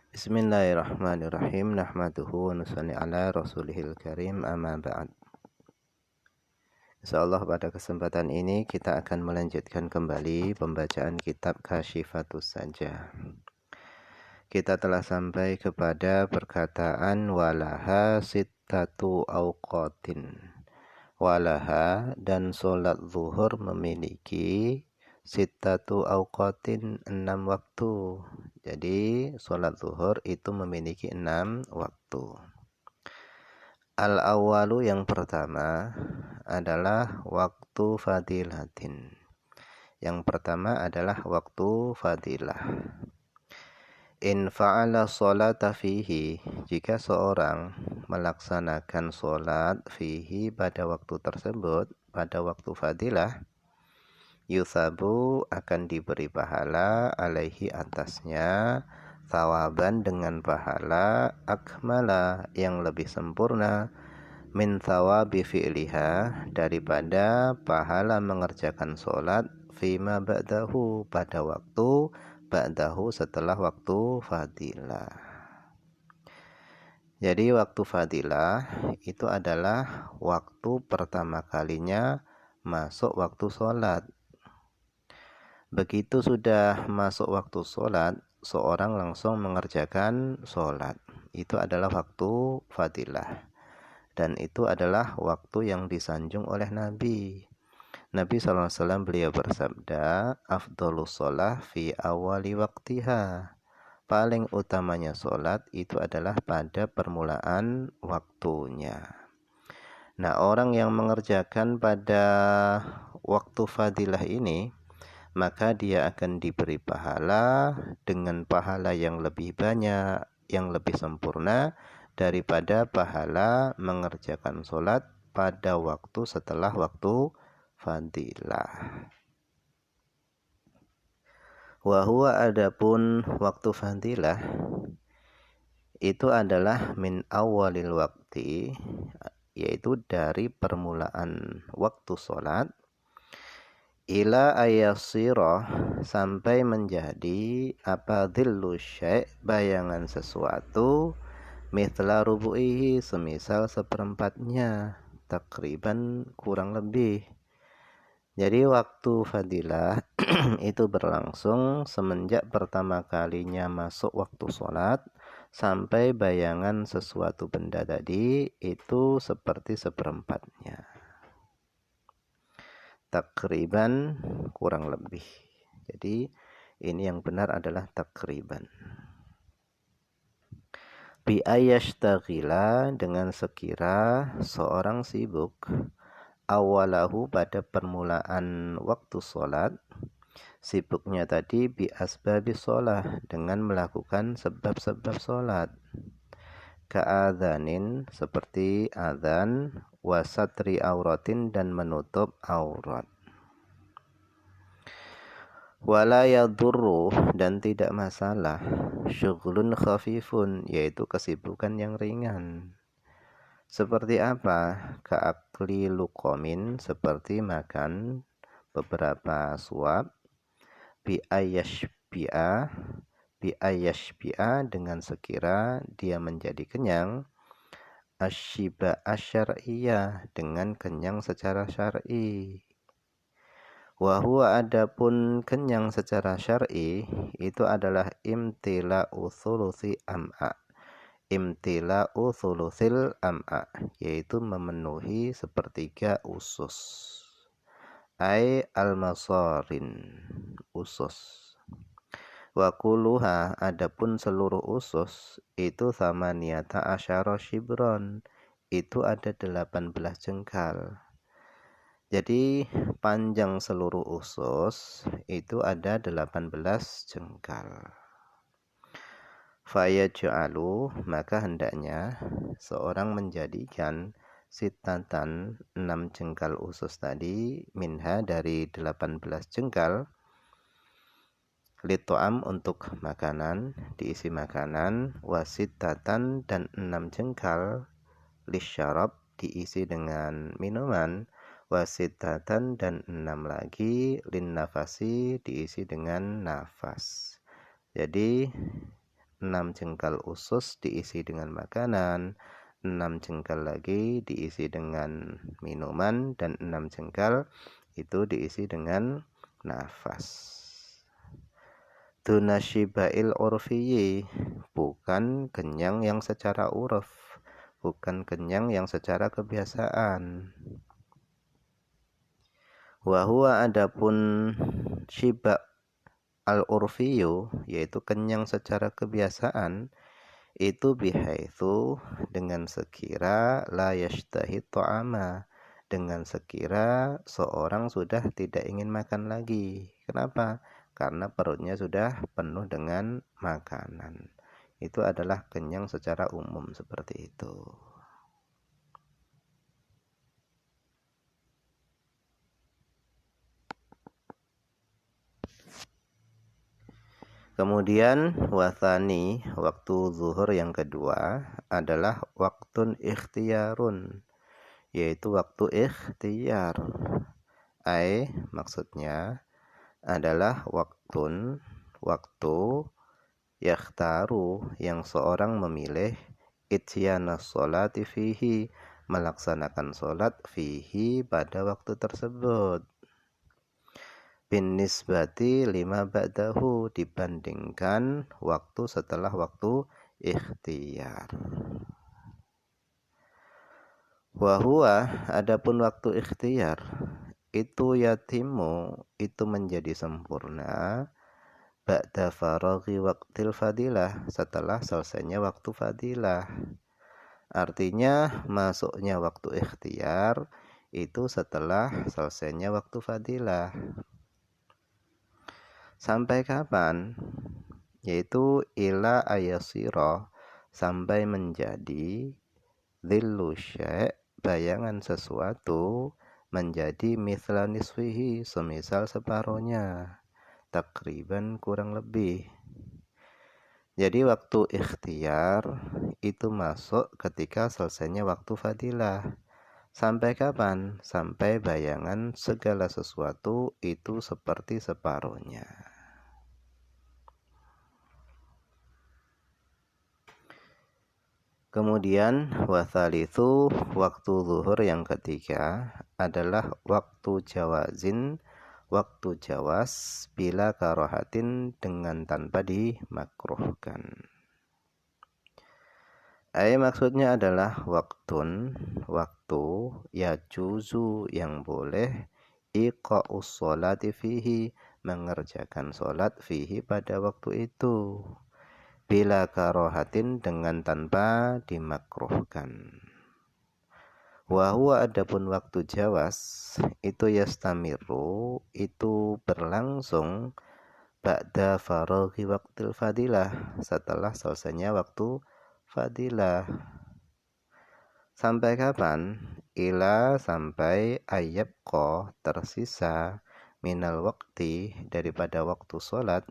Bismillahirrahmanirrahim. Nahmaduhu wa nusalli ala rasulihil karim, amma ba'd. Insyaallah pada kesempatan ini kita akan melanjutkan kembali pembacaan kitab Kasyifatus Sajah. Kita telah sampai kepada perkataan walaha sittatu awqatin. Walaha dan solat zuhur memiliki sittatu awqatin 6 waktu. Jadi solat zuhur itu memiliki 6 waktu. Al-awwalu yang pertama adalah waktu fadilatin. Yang pertama adalah waktu fadilah. In fa'ala sholata fihi, jika seorang melaksanakan sholat fihi pada waktu tersebut, pada waktu fadilah, yusabu akan diberi pahala alaihi atasnya, thawaban dengan pahala, akmala yang lebih sempurna, min thawabi fi'liha daripada pahala mengerjakan sholat, fima ba'dahu pada waktu ba'dahu setelah waktu fadilah. Jadi waktu fadilah itu adalah waktu pertama kalinya masuk waktu sholat. Begitu sudah masuk waktu sholat, seorang langsung mengerjakan sholat. Itu adalah waktu fadilah. Dan itu adalah waktu yang disanjung oleh Nabi. Nabi SAW beliau bersabda, afdolus sholah fi awali waktiha. Paling utamanya sholat itu adalah pada permulaan waktunya. Nah, orang yang mengerjakan pada waktu fadilah ini, maka dia akan diberi pahala dengan pahala yang lebih banyak, yang lebih sempurna daripada pahala mengerjakan sholat pada waktu setelah waktu fadilah. Wahuwa adapun waktu fadilah itu adalah min awalil wakti, yaitu dari permulaan waktu sholat, ila ayasiro sampai menjadi apa dhillu syai' bayangan sesuatu, mithla rubu'ihi semisal seperempatnya, takriban kurang lebih. Jadi waktu fadilah itu berlangsung semenjak pertama kalinya masuk waktu sholat sampai bayangan sesuatu benda tadi itu seperti seperempatnya. Takriban kurang lebih. Jadi ini yang benar adalah takriban. Bi ayashtagila dengan sekira seorang sibuk awalahu pada permulaan waktu sholat, sibuknya tadi bi asbabis sholat dengan melakukan sebab-sebab sholat, ka'adhanin seperti adhan, wasatri auratin dan menutup aurat. Wala yadurru dan tidak masalah, syughlun khafifun yaitu kesibukan yang ringan. Seperti apa? Ka'akli luqamin seperti makan beberapa suap, bi ayashbi'a dengan sekira dia menjadi kenyang, asyiba asyar'iyah dengan kenyang secara syar'i. Wa huwa adapun kenyang secara syar'i itu adalah imtila'u thuluthi am'a. Imtila'u thulutsil am'a yaitu memenuhi sepertiga usus. Ai al-masarin usus. Wa kulluha adapun seluruh usus itu thamaniyata asyara shibron, itu ada 18 jengkal. Jadi panjang seluruh usus itu ada 18 jengkal. Fayaj'alu maka hendaknya seorang menjadikan sitatan 6 jengkal usus tadi, minha dari 18 jengkal, lito'am untuk makanan, diisi makanan, wasitatan dan 6 jengkal, lisyarab diisi dengan minuman, wasitatan dan 6 lagi, lin nafasi diisi dengan nafas. Jadi 6 jengkal usus diisi dengan makanan, 6 jengkal lagi diisi dengan minuman, dan 6 jengkal itu diisi dengan nafas. Dunasyibail urfiyi, bukan kenyang yang secara uruf, bukan kenyang yang secara kebiasaan. Wahua adapun syiba al-urfiyu, yaitu kenyang secara kebiasaan, itu bihaitsu, dengan sekira la yashtahi ta'ama, dengan sekira seorang sudah tidak ingin makan lagi. Kenapa? Karena perutnya sudah penuh dengan makanan. Itu adalah kenyang secara umum seperti itu. Kemudian wathani, waktu zuhur yang kedua adalah waktun ikhtiyarun, yaitu waktu ikhtiyar. Maksudnya adalah waktu yakhtaru, yang seorang memilih ityanas sholati fihi, melaksanakan sholat fihi pada waktu tersebut, bin nisbati lima ba'dahu, dibandingkan waktu setelah waktu ikhtiyar. Wahua adapun waktu ikhtiyar itu yatimu, itu menjadi sempurna ba'da faraghi waqtil fadilah, setelah selesainya waktu fadilah. Artinya masuknya waktu ikhtiyar itu setelah selesainya waktu fadilah. Sampai kapan? Yaitu ila ayasira, sampai menjadi dhillu syai', bayangan sesuatu, menjadi mithla nisfihi, semisal separohnya, takriban kurang lebih. Jadi waktu ikhtiyar itu masuk ketika selesainya waktu fadilah. Sampai kapan? Sampai bayangan segala sesuatu itu seperti separuhnya. Kemudian wathalithu, waktu zuhur yang ketiga adalah waktu jawazin, waktu jawas bila karohatin, dengan tanpa dimakruhkan. Maksudnya adalah waktu yajuzu, yang boleh iqa'us sholati fihi, mengerjakan sholat fihi pada waktu itu, bila karohatin, dengan tanpa dimakruhkan. Wahua adapun waktu jawas itu yastamiru, itu berlangsung ba'da faraghi waqtil fadilah, setelah selesainya waktu fadilah. Sampai kapan? Ila, sampai ayyabqa, tersisa, minal waqti, daripada waktu sholat,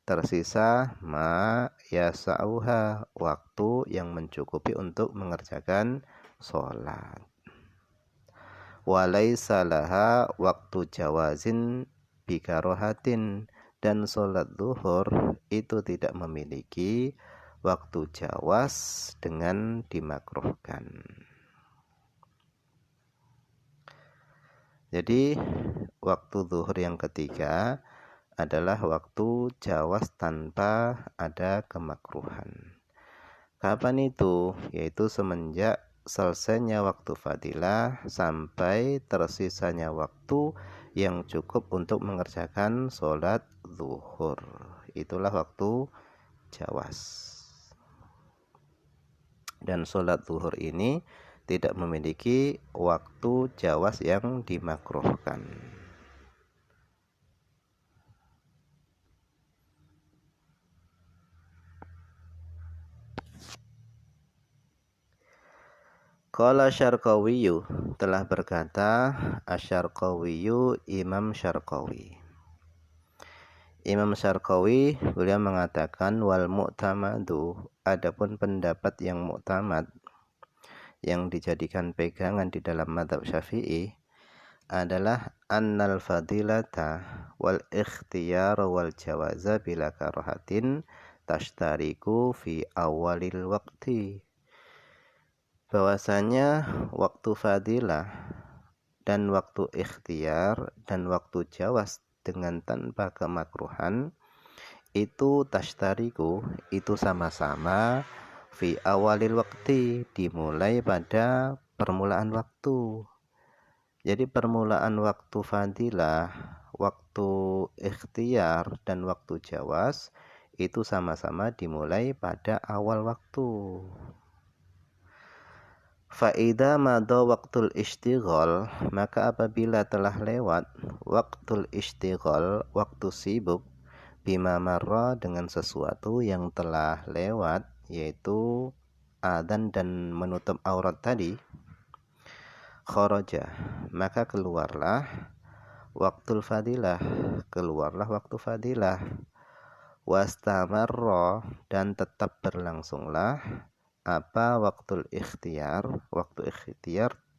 tersisa ma yasa'uha, waktu yang mencukupi untuk mengerjakan sholat. Walaysa laha waktu jawazin bikarohatin, dan sholat zuhur itu tidak memiliki waktu jawas dengan dimakruhkan. Jadi waktu zuhur yang ketiga adalah waktu jawas tanpa ada kemakruhan. Kapan itu? Yaitu semenjak selesainya waktu fadilah sampai tersisanya waktu yang cukup untuk mengerjakan sholat zuhur. Itulah waktu jawas. Dan sholat zuhur ini tidak memiliki waktu jawas yang dimakruhkan. Qala Syarqawiyyu, telah berkata Asyarqawiyyu, Imam Syarqawi. Imam Syarqawi beliau mengatakan wal mu'tamadu, adapun pendapat yang mu'tamad, yang dijadikan pegangan di dalam mazhab Syafi'i, adalah annal fadilata wal ikhtiyar wal jawaza bila karahatin tashtariku fi awalil waqti, bahwasanya waktu fadilah dan waktu ikhtiar dan waktu jawas dengan tanpa kemakruhan itu tashtariku, itu sama-sama fi awalil waqti, dimulai pada permulaan waktu. Jadi permulaan waktu fadilah, waktu ikhtiar dan waktu jawas itu sama-sama dimulai pada awal waktu. Faida mado waktul istighol, maka apabila telah lewat waktul istighol, waktu sibuk, bima marra, dengan sesuatu yang telah lewat, yaitu adzan dan menutup aurat tadi, kharaja, maka keluarlah waktul fadilah, keluarlah waktu fadilah, wastamarra, dan tetap berlangsunglah apa waktul ikhtiar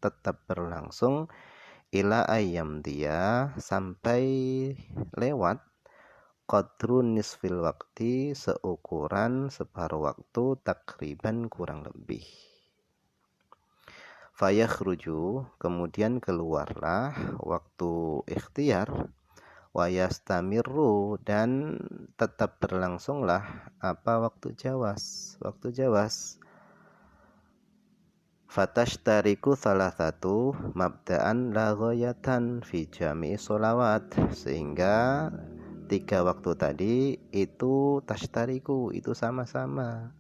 tetap berlangsung ila ayam dia, sampai lewat qadrun nisfil waktu, seukuran separuh waktu, takriban kurang lebih. Fayakhruju, kemudian keluarlah waktu ikhtiar, wayastamirru, dan tetap berlangsunglah apa waktu jawas, fatashtariku salah satu mabda'an la ghayatan fi jami'i sholawat, sehingga 3 waktu tadi itu tashtariku, itu sama-sama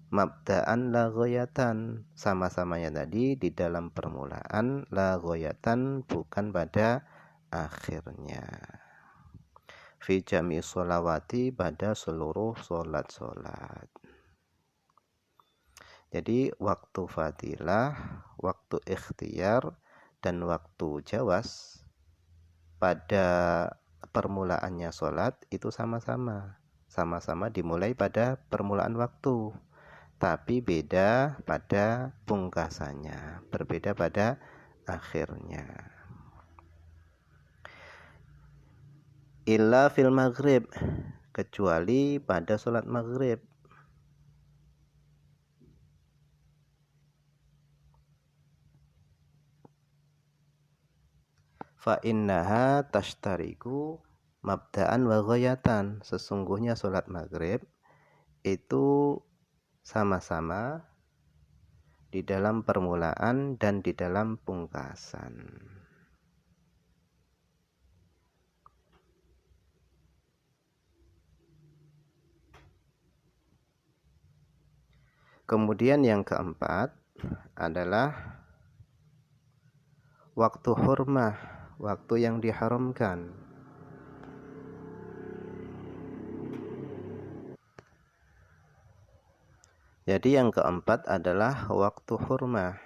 mabda'an la ghayatan, sama-samanya tadi di dalam permulaan, la ghayatan, bukan pada akhirnya, fi jami sholawati, pada seluruh solat-solat. Jadi waktu fadilah, waktu ikhtiar, dan waktu jawas pada permulaannya solat itu sama-sama dimulai pada permulaan waktu, tapi beda pada pungkasannya, berbeda pada akhirnya. Illa fil maghrib, kecuali pada sholat maghrib. Fa innaha tashtariku mabda'an wa ghayatan, sesungguhnya sholat maghrib itu sama-sama di dalam permulaan dan di dalam pungkasan. Kemudian yang keempat adalah waktu hurmah, waktu yang diharamkan. Jadi yang keempat adalah waktu hurmah.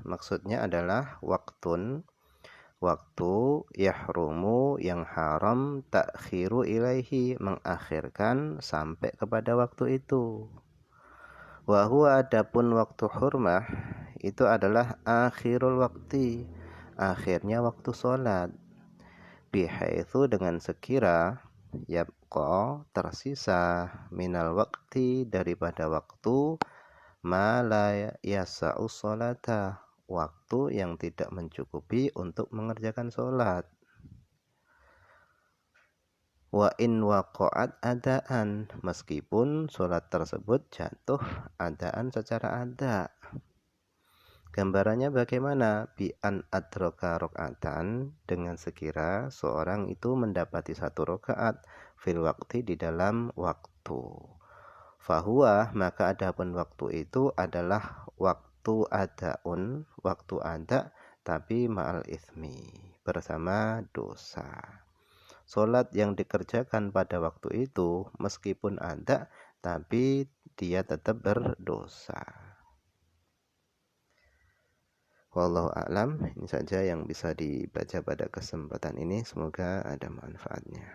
Maksudnya adalah waktu yahrumu, yang haram, takhiru ilaihi, mengakhirkan sampai kepada waktu itu. Wa huwa, adapun waktu hurmah itu adalah akhirul waktu, akhirnya waktu sholat, bihaitsu, dengan sekira, yabqa, tersisa, minal waktu, daripada waktu, ma la yasa'u sholata, waktu yang tidak mencukupi untuk mengerjakan sholat. Wa in waqa'at adaan, meskipun sholat tersebut jatuh adaan secara ada. Gambarannya bagaimana? Bi an adraka rakaatan, dengan sekira seorang itu mendapati 1 rakaat, fil waqti, di dalam waktu. Fahuwa, maka adapun waktu itu adalah waktu adaun, waktu ada, tapi ma'al ithmi, bersama dosa. Sholat yang dikerjakan pada waktu itu meskipun ada, tapi dia tetap berdosa. Wallahu a'lam. Ini saja yang bisa dibaca pada kesempatan ini, semoga ada manfaatnya.